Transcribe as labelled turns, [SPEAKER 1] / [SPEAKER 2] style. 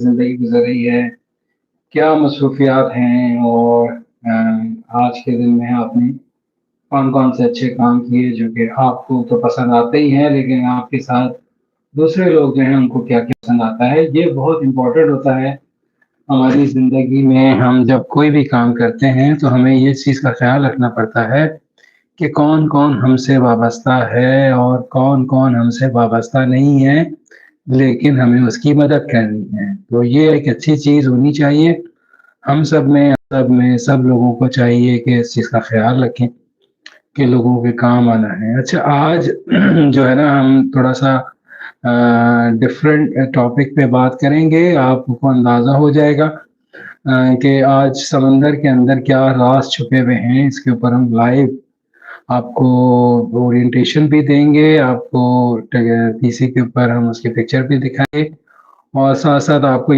[SPEAKER 1] زندگی گزر رہی ہے، کیا مصروفیات ہیں، اور آج کے دن میں آپ نے کون کون سے اچھے کام کیے جو کہ آپ کو تو پسند آتے ہی ہیں، لیکن آپ کے ساتھ دوسرے لوگ جو ہیں ان کو کیا کیا پسند آتا ہے، یہ بہت امپورٹنٹ ہوتا ہے ہماری زندگی میں۔ ہم جب کوئی بھی کام کرتے ہیں تو ہمیں یہ چیز کا خیال رکھنا پڑتا ہے کہ کون کون ہم سے وابستہ ہے اور کون کون ہم سے وابستہ نہیں ہے، لیکن ہمیں اس کی مدد کرنی ہے۔ تو یہ ایک اچھی چیز ہونی چاہیے، ہم سب لوگوں کو چاہیے کہ اس چیز کا خیال رکھیں کہ لوگوں کے کام آنا ہے۔ اچھا، آج جو ہے نا ہم تھوڑا سا ڈفرینٹ ٹاپک پہ بات کریں گے۔ آپ کو اندازہ ہو جائے گا کہ آج سمندر کے اندر کیا راز چھپے ہوئے ہیں، اس کے اوپر ہم لائیو آپ کو اورینٹیشن بھی دیں گے، آپ کو پی سی کے اوپر ہم اس کے پکچر بھی دکھائیں گے، اور ساتھ ساتھ آپ کو